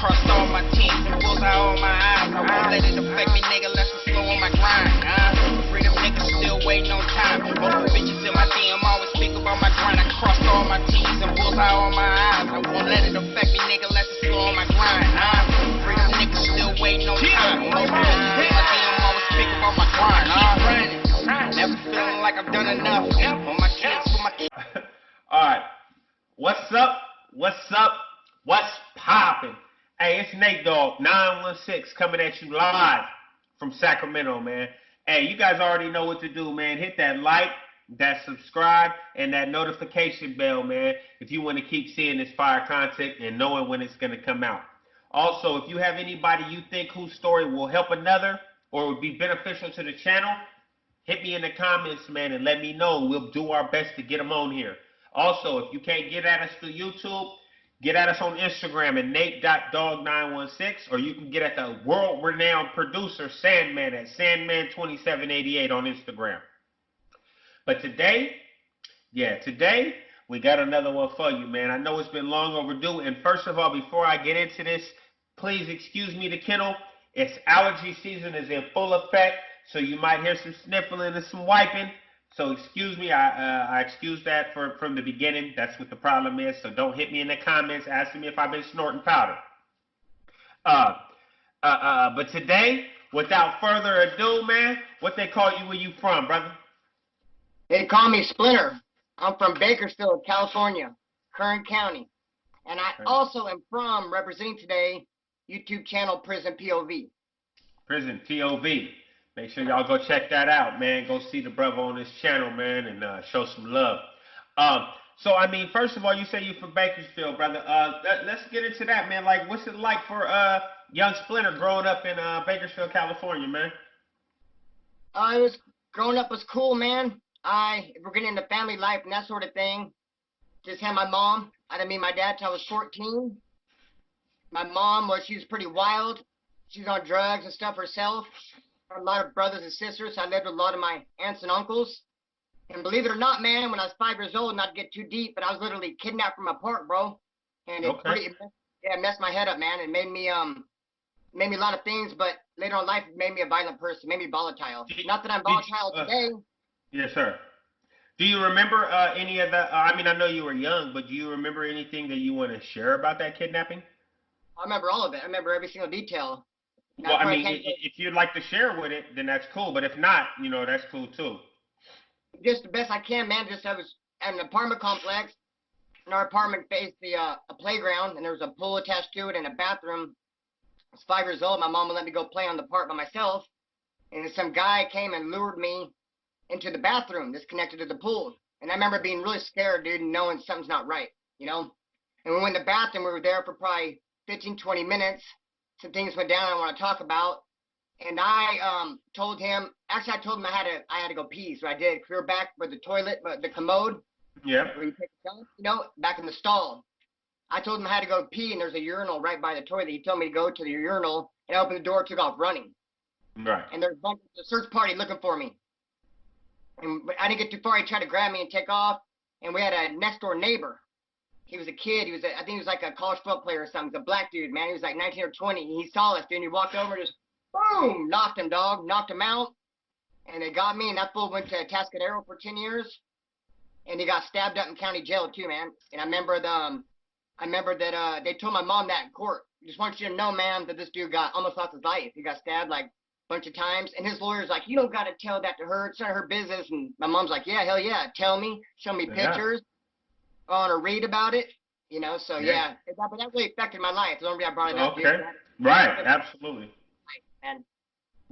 crossed all my teams and bullseye all my eyes. I won't let it affect me, nigga, less I'm slow on my grind. Freedom niggas still waiting on time. Most bitches in my DM always speak about my grind. I crossed all my teams and bullseye all my eyes. I won't let it affect me, nigga, less I'm slow on my grind. Freedom niggas still waiting on time. Most bitches in my DM always speak about my grind. Never feeling like I've done enough. On my kids, for my kids. All right. What's up? What's up? What's poppin'? Hey, it's Nate Dogg 916 coming at you live from Sacramento, man. Hey, you guys already know what to do, man. Hit that like, that subscribe, and that notification bell, man, if you want to keep seeing this fire content and knowing when it's going to come out. Also, if you have anybody you think whose story will help another or would be beneficial to the channel, hit me in the comments, man, and let me know. We'll do our best to get them on here. Also, if you can't get at us through YouTube, get at us on Instagram at nate.dog916, or you can get at the world-renowned producer Sandman at Sandman2788 on Instagram. But today, we got another one for you, man. I know it's been long overdue, and first of all, before I get into this, please excuse me the kennel. It's allergy season is in full effect, so you might hear some sniffling and some wiping. So excuse me, I excuse that from the beginning. That's what the problem is. So don't hit me in the comments asking me if I've been snorting powder. But today, without further ado, man, what they call you where you from, brother? They call me Splinter. I'm from Bakersfield, California, Kern County. And I also am from, representing today, YouTube channel Prison POV. Prison POV. Make sure y'all go check that out, man. Go see the brother on this channel, man, and show some love. So, I mean, first of all, you say you're from Bakersfield, brother. Let's get into that, man. Like, what's it like for young Splinter growing up in Bakersfield, California, man? Growing up was cool, man. We're getting into family life and that sort of thing. Just had my mom. I didn't meet my dad till I was 14. My mom she was pretty wild. She's on drugs and stuff herself. A lot of brothers and sisters. I lived with a lot of my aunts and uncles. And believe it or not, man, when I was 5 years old, not to get too deep, but I was literally kidnapped from a park, bro. And it messed my head up, man. It made me a lot of things, but later on in life, it made me a violent person, made me volatile. Not that I'm volatile today. Yes, sir. Do you remember any of the, I mean, I know you were young, but do you remember anything that you want to share about that kidnapping? I remember all of it. I remember every single detail. Well, I mean, if you'd like to share with it, then that's cool. But if not, you know, that's cool too. Just the best I can, man. I was at an apartment complex, and our apartment faced a playground, and there was a pool attached to it and a bathroom. I was 5 years old. My mom would let me go play on the park by myself, and some guy came and lured me into the bathroom that's connected to the pool. And I remember being really scared, dude, and knowing something's not right, you know? And we went in the bathroom. We were there for probably 15, 20 minutes. Some things went down I want to talk about, and I told him. Actually, I told him I had to go pee, so I did. We were back with the toilet, but the commode. Yeah. Where you take a dump, you know, back in the stall. I told him I had to go pee, and there's a urinal right by the toilet. He told me to go to the urinal, and I opened the door, took off running. Right. And there's a search party looking for me. And I didn't get too far. He tried to grab me and take off, and we had a next door neighbor. He was a kid. I think he was like a college football player or something. He was a black dude, man. He was like 19 or 20. He saw us, dude. And he walked over and just, boom, knocked him, dog. Knocked him out. And they got me, and that fool went to Tascadero for 10 years. And he got stabbed up in county jail, too, man. And I remember that they told my mom that in court. Just want you to know, man, that this dude almost lost his life. He got stabbed like a bunch of times. And his lawyer's like, you don't got to tell that to her. It's not her business. And my mom's like, yeah, hell yeah. Tell me. Show me pictures. I want to read about it, you know, so yeah. But that really affected my life. The only reason I brought it up. Okay. Right, absolutely. And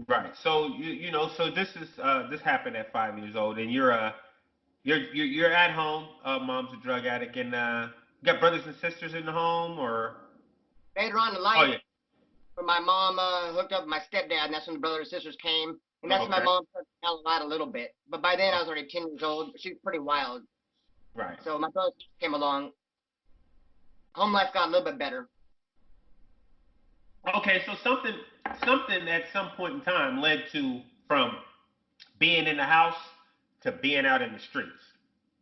right. So you know, so this happened at 5 years old, and you're at home. Mom's a drug addict, and you got brothers and sisters in the home, or later on in life. Oh yeah. When my mom hooked up with my stepdad, and that's when the brothers and sisters came, and that's when my mom started to tell a lot a little bit. But by then I was already 10 years old. She was pretty wild. Right. So my brothers came along. Home life got a little bit better. Okay, so something at some point in time led to from being in the house to being out in the streets.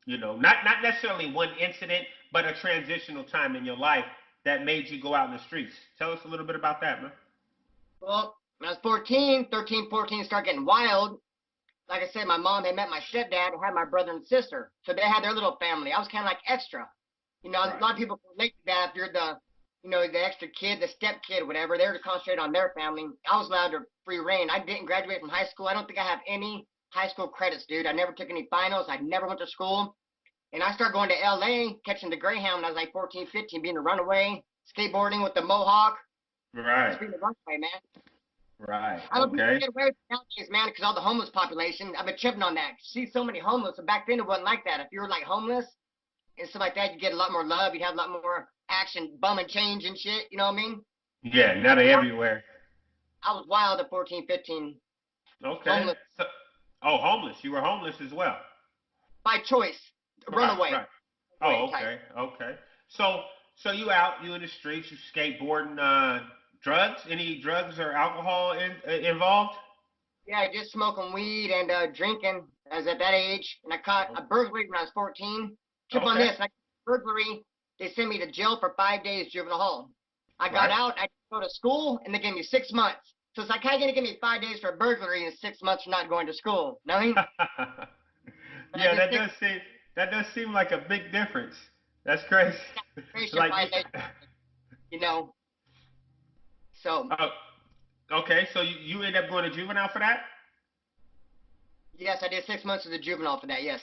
You know, not necessarily one incident, but a transitional time in your life that made you go out in the streets? Tell us a little bit about that, man. Well, when I was 14, 13, 14, start getting wild. Like I said, my mom had met my stepdad and had my brother and sister. So they had their little family. I was kind of like extra. You know, Right. a lot of people relate to that if you're the, you know, the extra kid, the step kid, whatever. They were to concentrate on their family. I was allowed to free reign. I didn't graduate from high school. I don't think I have any high school credits, dude. I never took any finals. I never went to school. And I started going to LA, catching the Greyhound when I was like 14, 15, being a runaway, skateboarding with the Mohawk. Right. Just being a runaway, man. Right. I don't think Okay. they get away with it nowadays, man, because all the homeless population. I've been tripping on that. See so many homeless, and back then it wasn't like that. If you were like homeless and stuff like that, you get a lot more love. You'd have a lot more action, bum and change and shit. You know what I mean? Yeah. Now they everywhere. I was wild at 14, 15, Okay. homeless So, oh, homeless. You were homeless as well. by choice, Right. runaway. Right. Oh, Runaway type. okay. Okay. So you out, you in the streets, you skateboarding, drugs? Any drugs or alcohol involved? Yeah, just smoking weed and drinking as at that age. And I caught a burglary when I was 14. Trip on Okay. this, burglary. They sent me to jail for 5 days, juvenile hall. I got Right. out. I go to school, and they gave me 6 months. So it's like, how you gonna give me 5 days for a burglary and 6 months for not going to school? Know what I mean? Yeah, that does seem like a big difference. That's crazy. Probation Like, violation, you know. So oh, okay, so you end up going to juvenile for that? yes, I did 6 months as a juvenile for that. Yes,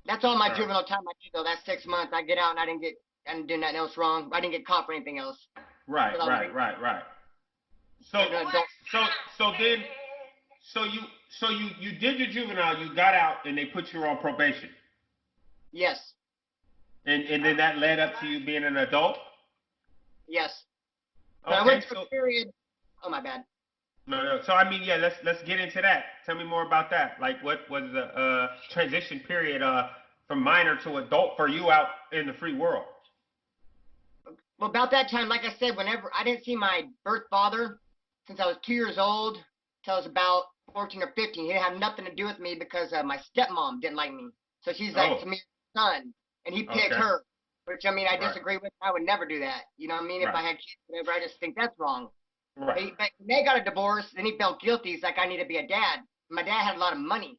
that's all my Right. juvenile time I did though. That's 6 months. I get out and I didn't do nothing else wrong. I didn't get caught for anything else. Right, Because I was right. So, an adult. so, so you did your juvenile, you got out, and they put you on probation, Yes, and then that led up to you being an adult. yes. But I Okay, went through so a period. Oh my bad. no. So I mean, yeah, let's get into that. Tell me more about that. Like, what was the transition period from minor to adult for you out in the free world? Well, about that time, like I said, whenever I didn't see my birth father since I was 2 years old till I was about 14 or 15. He didn't have nothing to do with me because my stepmom didn't like me. So she's like Oh, to me, son, and he picked okay, her. Which I mean, I right, disagree with. I would never do that. You know what I mean? If right, I had kids, whatever, I just think that's wrong. right, But when they got a divorce, then he felt guilty. He's like, I need to be a dad. My dad had a lot of money.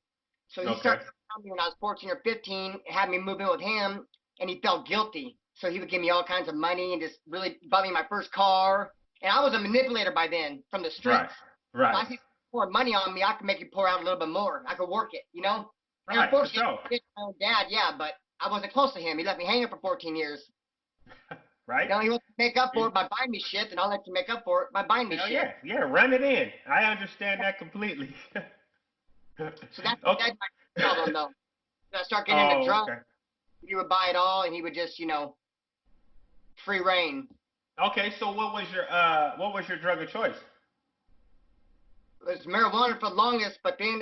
So he okay, started telling me when I was 14 or 15, had me move in with him, and he felt guilty. So he would give me all kinds of money and just really bought me my first car. And I was a manipulator by then from the right, streets. If I right, see pour money on me, I could make you pour out a little bit more. I could work it, you know? And right, for unfortunately, sure, I did my own dad, yeah, but I wasn't close to him. He let me hang it for 14 years. right. You know, he wants to make up for it by buying me shit, and I'll let you make up for it by buying me Hell shit. yeah, run it in. I understand that completely. So that's Okay. my problem, though. So I start getting into Oh, drugs. okay. He would buy it all, and he would just, you know, free reign. Okay, so what was your drug of choice? It was marijuana for the longest, but then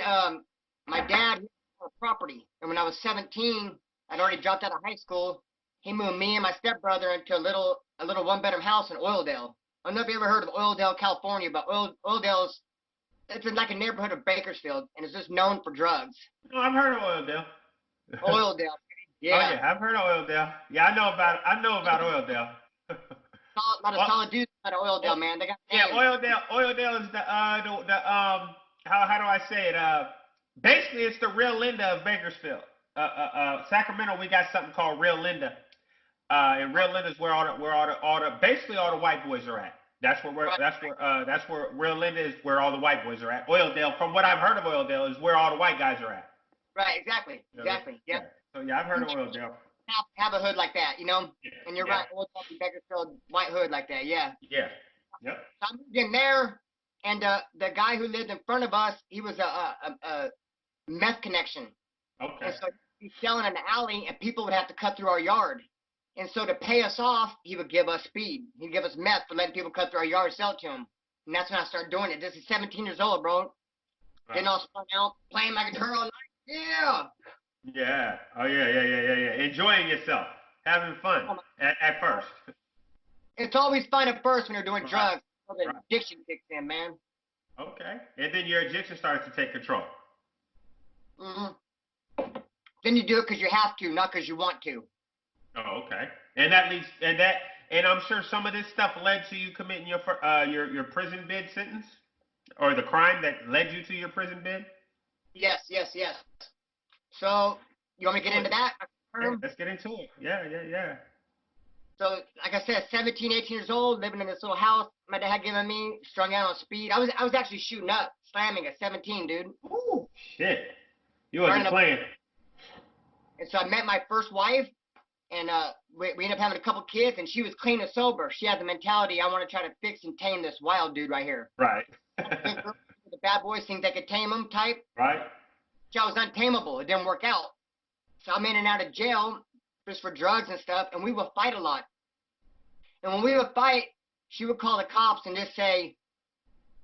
my dad had a property, and when I was 17, I'd already dropped out of high school. He moved me and my stepbrother into a little one-bedroom house in Oildale. I don't know if you ever heard of Oildale, California, but Oildale's it's in like a neighborhood of Bakersfield, and it's just known for drugs. Oh, I've heard of Oildale. Oildale, Oh yeah. yeah, I've heard of Oildale. Yeah, I know about Oildale. A lot of Oh, solid dudes out of Oildale, man. They got yeah, names. Oildale is the how do I say it? Basically it's the real Linda of Bakersfield. Sacramento, we got something called Real Linda. And Real Linda is where basically all the white boys are at. Right, That's where Real Linda is, where all the white boys are at. Oildale, from what I've heard of Oildale, is where all the white guys are at. right, exactly, You know, exactly. Yeah. yeah. So yeah, I've heard of Oildale. Have a hood like that, you know? Yeah, And you're yeah, right, Oildale, Bakersfield, white hood like that, yeah. yeah. Yep. So I moved in there, and the guy who lived in front of us, he was a meth connection. Okay. And so he'd be selling in the alley, and people would have to cut through our yard. And so to pay us off, he would give us speed. He'd give us meth for letting people cut through our yard, sell it to him. And that's when I started doing it. This is 17 years old, bro. Getting all spun out, playing my guitar all night. Yeah. Yeah. Oh yeah. Enjoying yourself, having fun Um, at first. It's always fun at first when you're doing Right. drugs. So the Right. addiction kicks in, man. Okay. And then your addiction starts to take control. hmm Then you do it because you have to, not because you want to. Oh, okay. And that leads, and I'm sure some of this stuff led to you committing your prison bid sentence, or the crime that led you to your prison bid. Yes, yes, yes. So you want me to get Do it. into that? Yeah, let's get into it. Yeah, yeah, yeah. So, like I said, 17, 18 years old, living in this little house my dad had given me, strung out on speed. I was actually shooting up, slamming at 17, dude. Ooh, shit. You Burning wasn't up. playing. And so I met my first wife, and we ended up having a couple kids, and she was clean and sober. She had the mentality, I want to try to fix and tame this wild dude right here. Right. Good girl, the bad boys think they could tame him type. Right. I was untamable. It didn't work out. So I'm in and out of jail just for drugs and stuff, and we would fight a lot. And when we would fight, she would call the cops and just say,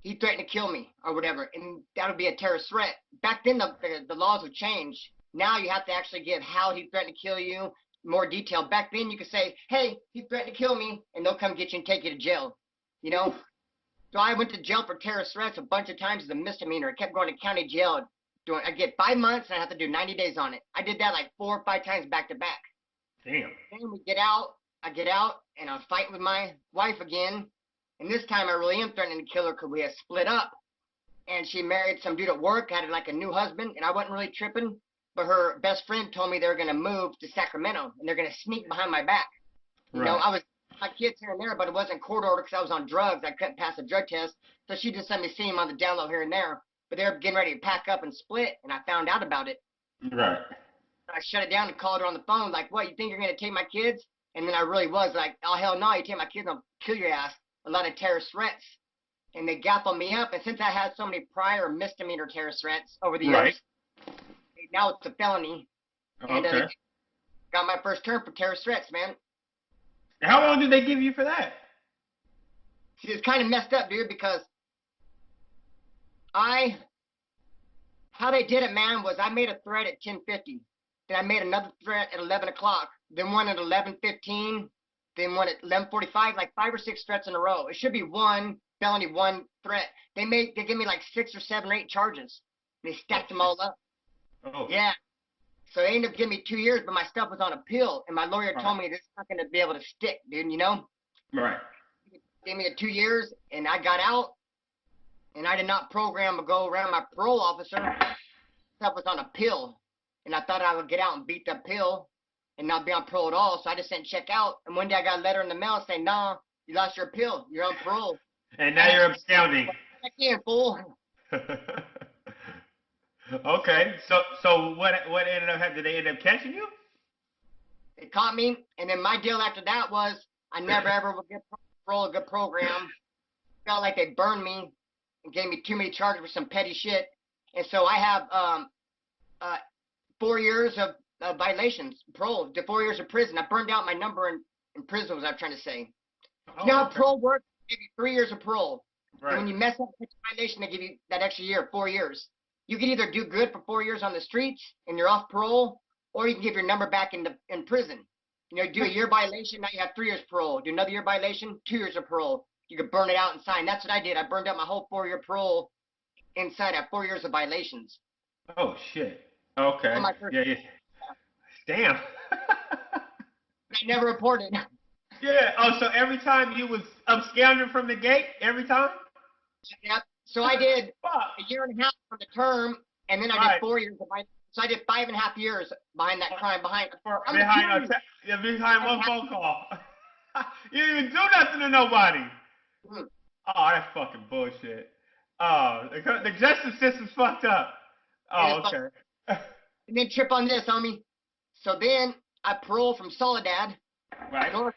he threatened to kill me or whatever, and that would be a terrorist threat. Back then, the laws would change. Now you have to actually give how he threatened to kill you, more detail. Back then, you could say, hey, he threatened to kill me, and they'll come get you and take you to jail, you know? So I went to jail for terrorist threats a bunch of times as a misdemeanor. I kept going to county jail. I get 5 months, and I have to do 90 days on it. I did that like 4 or 5 times back to back. Damn. Then we get out, I get out, and I'm fighting with my wife again. And this time I really am threatening to kill her because we had split up. And she married some dude at work, had like a new husband, and I wasn't really tripping. But her best friend told me they were going to move to Sacramento, and they're going to sneak behind my back. You know, Right. I was my kids here and there, but it wasn't court order because I was on drugs. I couldn't pass a drug test. So she just let me see him on the down low here and there. But they were getting ready to pack up and split, and I found out about it. Right. I shut it down and called her on the phone, like, what, you think you're going to take my kids? And then I really was like, oh, hell no, you take my kids, I'll kill your ass. A lot of terrorist threats. And they gaffled me up. And since I had so many prior misdemeanor terrorist threats over the Right. years, now it's a felony. And Okay. got my first term for terrorist threats, man. How long did they give you for that? See, it's kind of messed up, dude, because how they did it, man, was I made a threat at 10:50. Then I made another threat at 11 o'clock. Then one at 11:15. Then one at 11:45. Like 5 or 6 threats in a row. It should be one felony, one threat. They gave me like 6 or 7 or 8 charges. They stacked them all up. Oh. Yeah. So they ended up giving me 2 years, but my stuff was on appeal, and my lawyer told me this is not going to be able to stick, dude. You know. Right. Gave me 2 years, and I got out. And I did not program to go around my parole officer. Stuff was on a pill. And I thought I would get out and beat the pill and not be on parole at all. So I just didn't check out. And one day I got a letter in the mail saying, nah, you lost your pill. You're on parole. And now you're absconding. Check in, fool. Okay. So what ended up happening? Did they end up catching you? They caught me. And then my deal after that was I never ever would get parole, a good program. Felt like they burned me and gave me too many charges for some petty shit. And so I have 4 years of violations, parole, to 4 years of prison. I burned out my number in prison, was what I'm trying to say. Oh, You know how okay. parole works? They give you 3 years of parole. Right. And when you mess up a violation, they give you that extra year, 4 years. You can either do good for 4 years on the streets and you're off parole, or you can give your number back in prison. You know, do a year violation, now you have 3 years parole. Do another year violation, 2 years of parole. You could burn it out and sign. That's what I did. I burned out my whole 4-year parole inside of 4 years of violations. Oh shit. Okay. On my first- Yeah, yeah. Damn. I never reported. Yeah. Oh, so every time you was absconding from the gate, every time? Yep. So I did Fuck. a year and a half for the term, and then I Right. did 4 years of my. So I did 5.5 years behind that crime. Behind Behind one phone call. You didn't even do nothing to nobody. Mhm. Oh, that's fucking bullshit. Oh, the justice system's fucked up. Oh, It is okay. And then trip on this, homie. So then I paroled from Soledad. Right. North.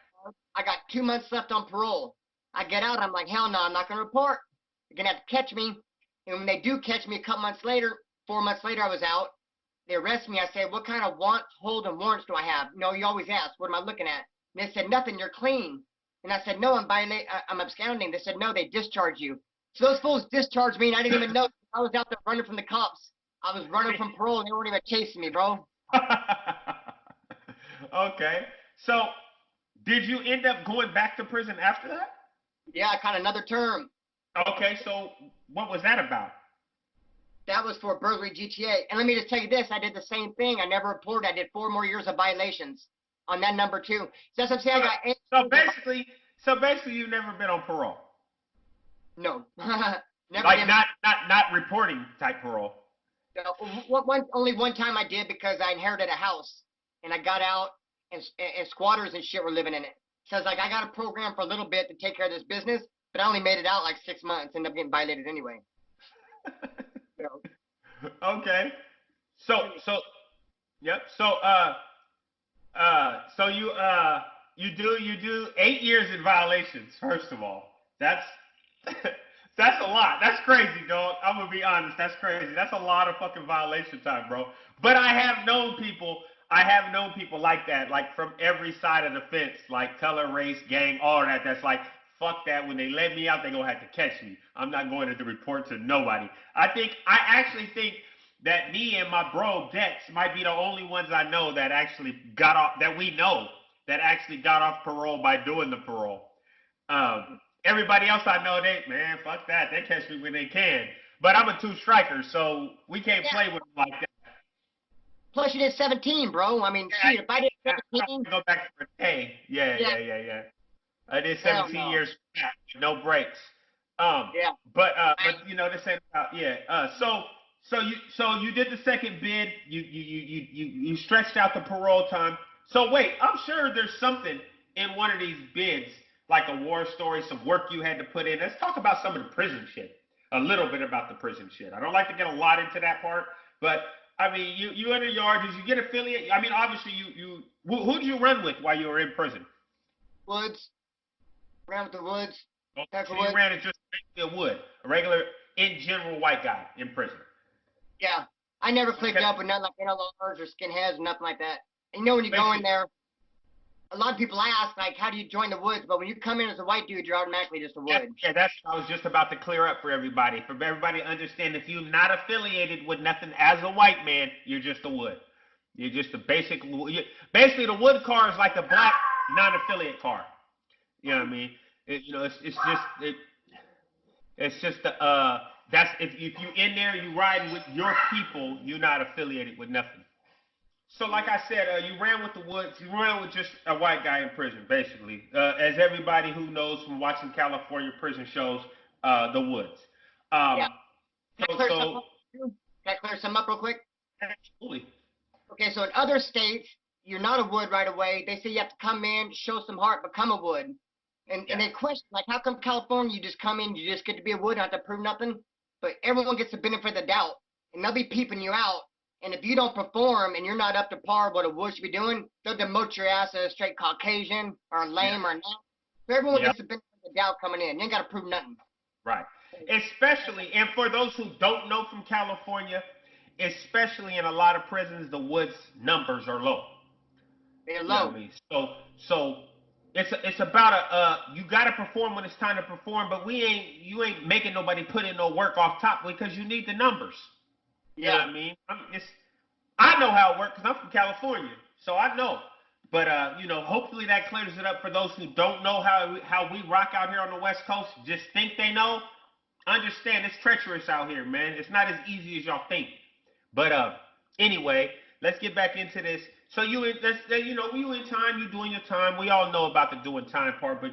I got 2 months left on parole. I get out. I'm like, hell no, I'm not gonna report. You're gonna have to catch me. And when they do catch me a couple months later, 4 months later, I was out. They arrest me. I say, what kind of wants, hold, and warrants do I have? No, you always ask, what am I looking at? And they said, nothing, you're clean. And I said, no, I'm absconding. They said, no, they discharge you. So those fools discharged me, and I didn't even know. I was out there running from the cops. I was running from parole, and they weren't even chasing me, bro. Okay. So, did you end up going back to prison after that? Yeah, I caught another term. Okay, so what was that about? That was for burglary GTA. And let me just tell you this, I did the same thing. I never reported. I did 4 more years of violations. on that number too. So that's what I'm saying. I So got basically, you've never been on parole. no, never. Like did. not reporting type parole. No, only one time I did because I inherited a house and I got out and squatters and shit were living in it. So it's like I got a program for a little bit to take care of this business, but I only made it out like 6 months. Ended up getting violated anyway. So, Okay. So yep. So you do 8 years in violations. First of all, that's that's a lot. That's crazy, dog. I'm gonna be honest. That's crazy. That's a lot of fucking violation time, bro. But I have known people. Like that, like from every side of the fence, like color, race, gang, all of that. That's like, fuck that. When they let me out, they gonna have to catch me. I'm not going to report to nobody. I actually think that me and my bro Dex might be the only ones I know that actually got off. That we know that actually got off parole by doing the parole. Everybody else I know, man, fuck that. They catch me when they can. But I'm a 2 striker, so we can't play with them like that. Plus, you did 17, bro. I mean, shit, if I did 17. Go back for a day. Yeah. I did 17 years, no breaks. Yeah. But you know, this ain't about, So you did the second bid. You stretched out the parole time. So wait, I'm sure there's something in one of these bids, like a war story, some work you had to put in. Let's talk about some of the prison shit. A little bit about the prison shit. I don't like to get a lot into that part, but I mean, you in the yard. Did you get affiliate? I mean, obviously, who did you run with while you were in prison? Woods. Ran with the Woods. Oh, so you ran as just a Wood, a regular, in general, white guy in prison. Yeah. I never clicked up with nothing like NLRs or skinheads or nothing like that. And you know, when you go in there, a lot of people ask, like, how do you join the Woods? But when you come in as a white dude, you're automatically just a Wood. Yeah, that's what I was just about to clear up for everybody to understand. If you're not affiliated with nothing as a white man, you're just a Wood. You're just a basically the Wood car is like the black non-affiliate car. You know what I mean? It's just that's if you in there, you riding with your people, you're not affiliated with nothing. So like I said, you ran with the Woods. You ran with just a white guy in prison, basically. As everybody who knows from watching California prison shows, the Woods. Yeah. Can I clear some up real quick? Absolutely. Okay, so in other states, you're not a Wood right away. They say you have to come in, show some heart, become a Wood. And they question, like, how come California, you just come in, you just get to be a Wood, not to prove nothing? But everyone gets the benefit of the doubt. And they'll be peeping you out. And if you don't perform and you're not up to par what a Wood should be doing, they'll demote your ass as a straight Caucasian or lame or not. So everyone gets the benefit of the doubt coming in. You ain't got to prove nothing. Right. Especially, and for those who don't know from California, especially in a lot of prisons, the Woods numbers are low. They're low. You know what I mean? So it's about you got to perform when it's time to perform, but you ain't making nobody put in no work off top because you need the numbers. You know what I mean? I know how it works because I'm from California, so I know. But you know, hopefully that clears it up for those who don't know how we rock out here on the West Coast. Just think they know. Understand it's treacherous out here, man. It's not as easy as y'all think. But anyway, let's get back into this. So you in time, you doing your time. We all know about the doing time part, but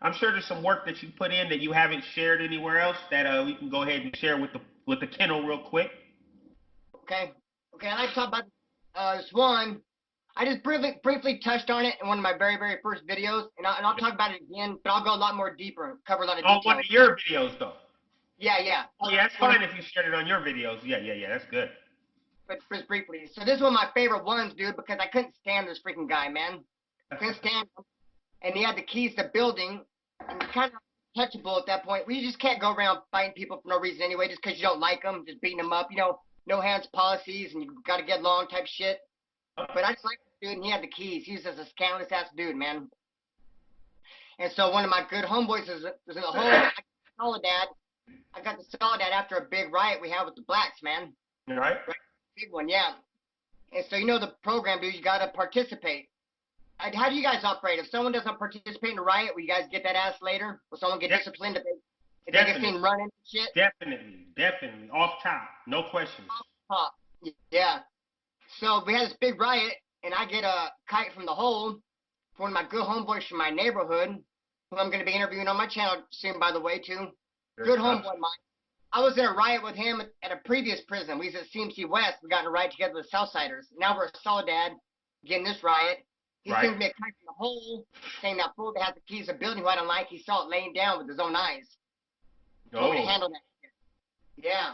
I'm sure there's some work that you put in that you haven't shared anywhere else that we can go ahead and share with the kennel real quick. Okay, I'd like to talk about this one. I just briefly touched on it in one of my very, very first videos, and I'll talk about it again, but I'll go a lot more deeper and cover a lot of details. On one of your videos, though. Yeah. Oh, yeah, that's fine if you shared it on your videos. Yeah, that's good. But just briefly. So this is one of my favorite ones, dude, because I couldn't stand this freaking guy, man. I couldn't stand him. And he had the keys to the building, and kind of touchable at that point. We just can't go around fighting people for no reason anyway, just because you don't like them, just beating them up, you know. No hands policies, and you got to get along type shit. But I just like this dude, and he had the keys. He was just a scandalous ass dude, man. And so one of my good homeboys was in the hole. I got the Soledad after a big riot we had with the blacks, man. All right. Big one, yeah. And so you know the program, dude. You got to participate. How do you guys operate? If someone doesn't participate in a riot, will you guys get that ass later? Will someone get disciplined if they get seen running and shit? Definitely. Off top. No questions. Off top. Yeah. So we had this big riot, and I get a kite from the hole for one of my good homeboys from my neighborhood, who I'm going to be interviewing on my channel soon, by the way, too. Good homeboy of mine. I was in a riot with him at a previous prison. We was at CMC West. We got in a riot together with Southsiders. Now we're at Soledad, getting this riot. He sends me a kite from the hole, saying that fool that has the keys to the building who I don't like, he saw it laying down with his own eyes. Told me to handle that shit. Yeah.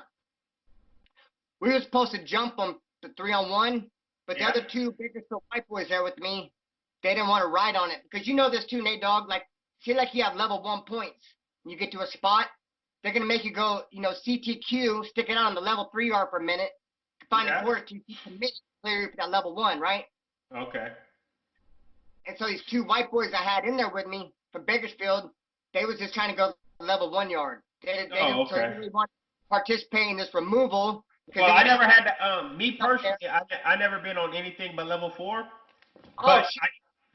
We were supposed to jump them the 3-on-1, but the other two Bakersfield white boys there with me, they didn't want to ride on it. Because you know this too, Nate Dogg, like, say like you have level 1 points. And you get to a spot, they're going to make you go, you know, CTQ, stick it out on the level 3 yard for a minute, find a quarter to commit clear for that level 1, right? Okay. And so these two white boys I had in there with me from Bakersfield, they was just trying to go level 1 yard. They didn't really want to participate in this removal. Well, I never had to, me personally, I never been on anything but level 4. But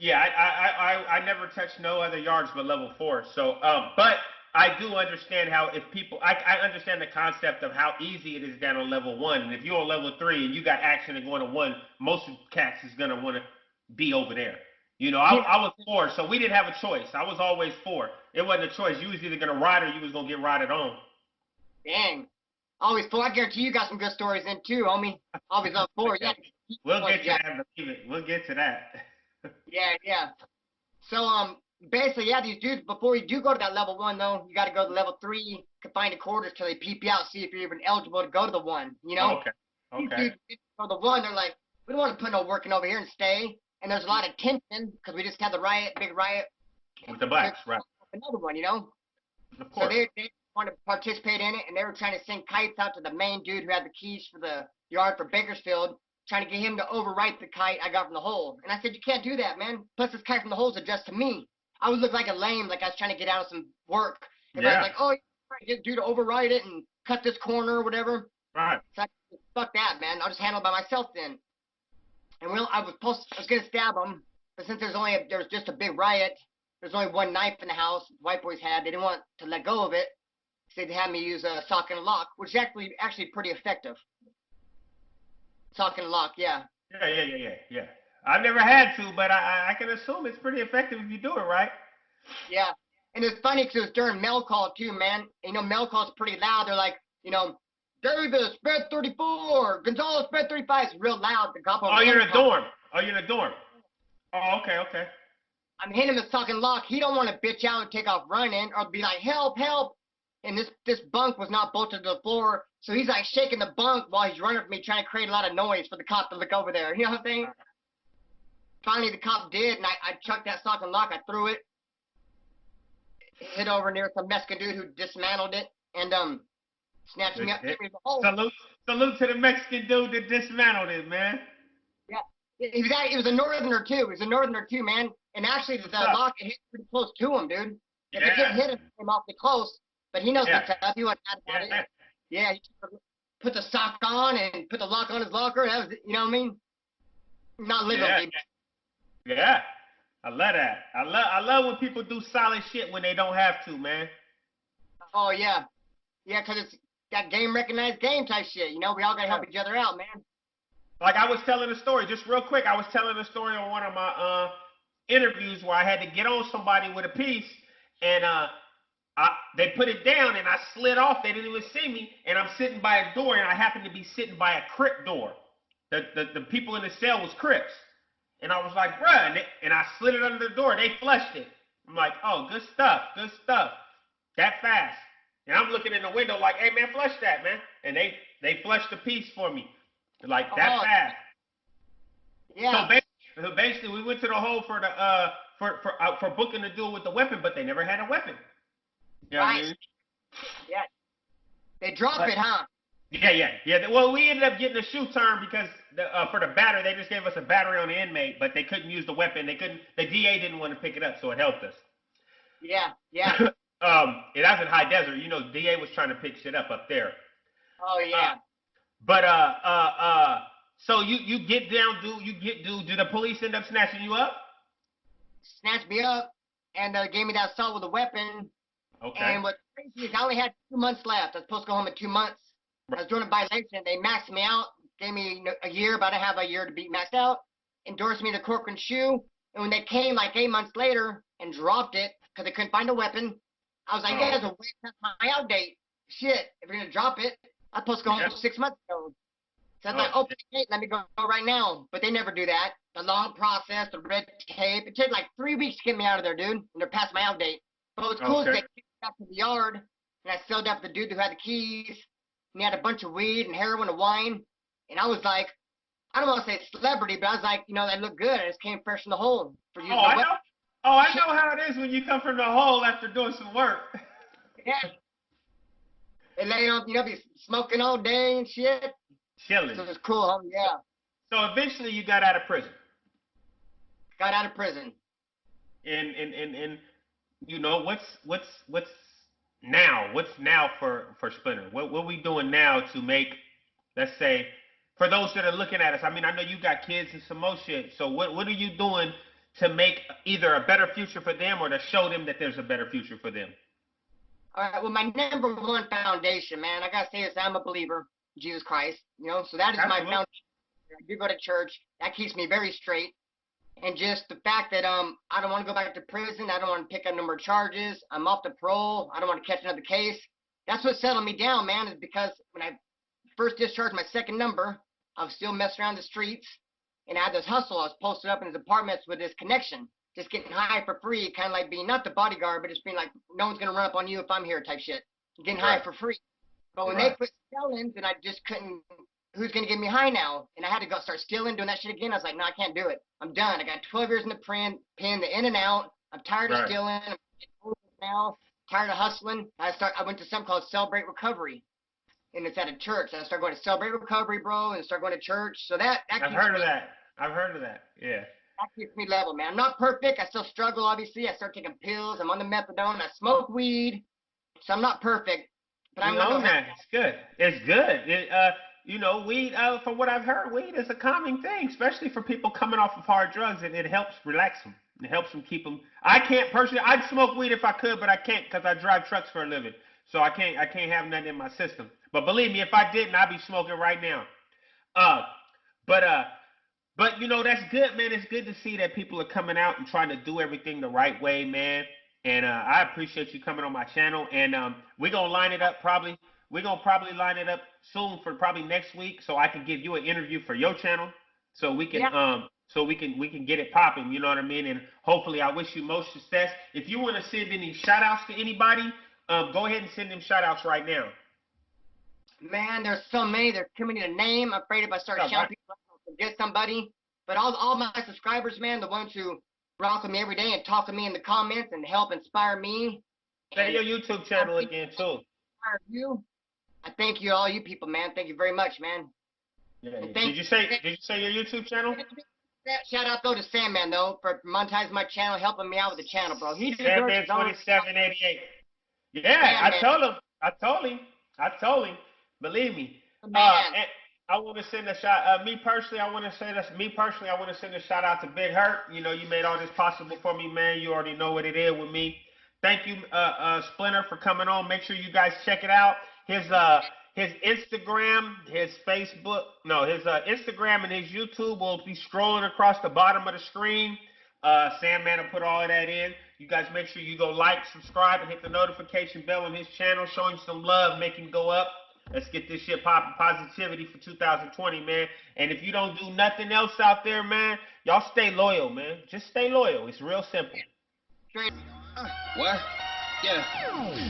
I never touched no other yards but level 4. So, but I do understand how if people, I understand the concept of how easy it is down on level 1. And if you're on level 3 and you got action and going to 1, most of cats is gonna want to be over there. You know, I was 4, so we didn't have a choice. I was always 4. It wasn't a choice. You was either gonna ride or you was gonna get rided on. Dang. Always 4. I guarantee you got some good stories in too, homie. Always up 4. Yeah. We'll get to that. Believe it. We'll get to that. Yeah. So basically, yeah, these dudes, before you do go to that level 1 though, you got to go to level 3, confine the quarters till they peep you out, see if you're even eligible to go to the 1. You know? Okay. These dudes go to the 1, they're like, we don't want to put no work in over here and stay. And there's a lot of tension because we just had the riot, big riot with the blacks, right? Another one, you know. Of course. So they wanted to participate in it, and they were trying to send kites out to the main dude who had the keys for the yard for Bakersfield, trying to get him to overwrite the kite I got from the hole. And I said, you can't do that, man. Plus, this kite from the hole is addressed to me. I would look like a lame, like I was trying to get out of some work. And I was like, oh, you're trying to get dude to overwrite it and cut this corner or whatever. Right. So I said, fuck that, man. I'll just handle it by myself then. And I was gonna stab him, but since there's just a big riot, there's only one knife in the house white boys had. They didn't want to let go of it, so they had me use a sock and a lock, which is actually pretty effective. Sock and a lock, yeah. Yeah. I've never had to, but I can assume it's pretty effective if you do it right. Yeah, and it's funny because it was during mail call too, man. You know, mail call's pretty loud. They're like, you know, Davis, spread 34, Gonzalez, spread 35. It's real loud. You're in a dorm. You're in a dorm. Oh, okay. I'm hitting him with sock and lock. He don't want to bitch out and take off running or be like, help. And this bunk was not bolted to the floor, so he's like shaking the bunk while he's running for me, trying to create a lot of noise for the cop to look over there. You know what I'm saying? Finally, the cop did, and I chucked that sock and lock. I threw it, hit over near some Mexican dude who dismantled it, and snatched me up. Salute to the Mexican dude that dismantled it, man. Yeah, he was a northerner too. He was a northerner too, man. And actually, the lock hit pretty close to him, dude. If it didn't hit him, it came awfully close. But he knows what's up. He wasn't mad about it. Yeah, he put the sock on and put the lock on his locker. That was, you know what I mean? Not literally. Yeah. I love that. I love when people do solid shit when they don't have to, man. Oh yeah. Yeah, because it's that game recognized game type shit. You know, we all gotta help each other out, man. Like I was telling a story, just real quick. I was telling a story on one of my interviews where I had to get on somebody with a piece, and they put it down, and I slid off. They didn't even see me, and I'm sitting by a door, and I happened to be sitting by a Crip door. The people in the cell was Crips, and I was like, bruh, and I slid it under the door. They flushed it. I'm like, oh, good stuff. That fast. And I'm looking in the window like, hey, man, flush that, man. And they flushed the piece for me. Like, that fast. Yeah. So basically, we went to the hole for the for booking the duel with the weapon, but they never had a weapon. You know what I mean? Yeah. They dropped it, huh? Yeah. Well, we ended up getting a shoe turn because for the battery, they just gave us a battery on the inmate, but they couldn't use the weapon. The DA didn't want to pick it up, so it helped us. Yeah. It was in High Desert. You know, the DA was trying to pick shit up there. Oh yeah. So you get down, do the police end up snatching you up? Snatched me up and gave me that assault with a weapon. Okay. And what's crazy is I only had 2 months left. I was supposed to go home in 2 months. I was doing a violation. They maxed me out, gave me a year, but I have a year to be maxed out. endorsed me the Corcoran shoe. And when they came like 8 months later and dropped it because they couldn't find a weapon, I was like, you guys are way past my out date. Shit, if you're gonna drop it, I was supposed to go home 6 months ago. So I was like, okay, let me go right now. But they never do that. The long process, the red tape. It took like 3 weeks to get me out of there, dude. And they're past my out date. But what was cool is they kicked me back to the yard, and I sold up the dude who had the keys, and he had a bunch of weed and heroin and wine. And I was like, I don't want to say celebrity, but I was like, you know, that looked good. I just came fresh from the hole. For using I know. Oh, I know how it is when you come from the hole after doing some work. Yeah. And they don't, you know, be smoking all day and shit. Chilling. So it was cool, homie. Yeah. So eventually you got out of prison. Got out of prison. And you know, what's now? What's now for Splinter? What we doing now to make, let's say, for those that are looking at us? I mean, I know you got kids and some more shit. So what are you doing to make either a better future for them or to show them that there's a better future for them? All right. Well, my number one foundation, man, I gotta say is I'm a believer in Jesus Christ. You know, so that is my foundation. I do go to church. That keeps me very straight. And just the fact that I don't want to go back to prison. I don't want to pick up no more charges. I'm off the parole. I don't want to catch another case. That's what settled me down, man, is because when I first discharged my second number, I was still messing around the streets. And I had this hustle. I was posted up in his apartments with this connection, just getting high for free, kind of like being not the bodyguard, but just being like, no one's going to run up on you if I'm here type shit. Getting high for free. But when they quit selling, then I just couldn't, who's going to get me high now? And I had to go start stealing, doing that shit again. I was like, no, I can't do it. I'm done. I got 12 years in the pen, the in and out. I'm tired of stealing. I'm getting older now, tired of hustling. I went to something called Celebrate Recovery. And it's at a church. I started going to Celebrate Recovery, bro, and start going to church. So that I've heard of that. I've heard of that. Yeah. That keeps me level, man. I'm not perfect. I still struggle, obviously. I start taking pills. I'm on the methadone. I smoke weed. So I'm not perfect. But I'm not that. It's good. It's good. You know, weed, from what I've heard, weed is a calming thing, especially for people coming off of hard drugs, and it helps relax them. It helps them keep them. I can't personally. I'd smoke weed if I could, but I can't because I drive trucks for a living. So I can't have nothing in my system. But believe me, if I didn't, I'd be smoking right now. But you know, that's good, man. It's good to see that people are coming out and trying to do everything the right way, man. And I appreciate you coming on my channel. And we're gonna line it up probably. We're gonna probably line it up soon for probably next week, so I can give you an interview for your channel, so we can we can get it popping. You know what I mean? And hopefully, I wish you most success. If you want to send any shout outs to anybody, go ahead and send them shout outs right now. Man, there's so many. There's too many to name. I'm afraid if I start shouting people, I'll forget somebody. But all my subscribers, man, the ones who rock with me every day and talk to me in the comments and help inspire me. Say your YouTube channel again, too. Inspire you. I thank you, all you people, man. Thank you very much, man. Yeah. Did you say your YouTube channel? Shout out though to Sandman though for monetizing my channel, helping me out with the channel, bro. He deserves Sandman 2788. Yeah, I told him. Believe me. And I want to send a shout. Me personally, I want to send a shout out to Big Hurt. You know, you made all this possible for me, man. You already know what it is with me. Thank you, Splinter, for coming on. Make sure you guys check it out. His Instagram, his Facebook, his Instagram and his YouTube will be scrolling across the bottom of the screen. Sandman will put all of that in. You guys make sure you go like, subscribe, and hit the notification bell on his channel. Show him some love, make him go up. Let's get this shit popping. Positivity for 2020, man. And if you don't do nothing else out there, man, y'all stay loyal, man. Just stay loyal. It's real simple. What? Yeah.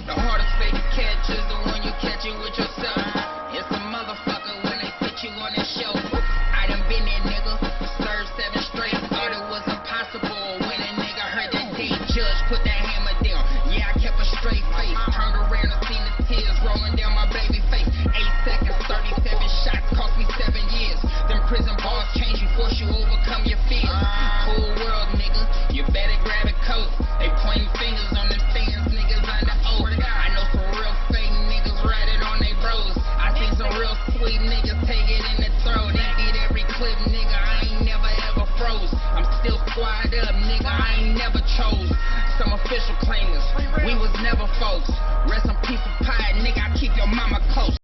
The hardest bait to catch is the one you catch it with yourself. It's a motherfucker when they put you on that shelf. I done been that nigga, served 7 straight. Thought it was impossible when a nigga heard that day. Judge put that hammer down. Yeah, I kept a straight face. Turned around and seen the tears rolling down my baby face. 8 seconds, 37 shots, cost me 7 years. Them prison bars change you, force you overcome your fears. Whole world, nigga, you better grab a coat. They pointing fingers on them fans, niggas under oath. I know some real fake niggas ratted on they bros. I see some real sweet niggas take it in the throat. They beat every clip, nigga, I ain't never ever froze. I'm still squad up, nigga, I ain't never chose. Some official claimers, we was never folks.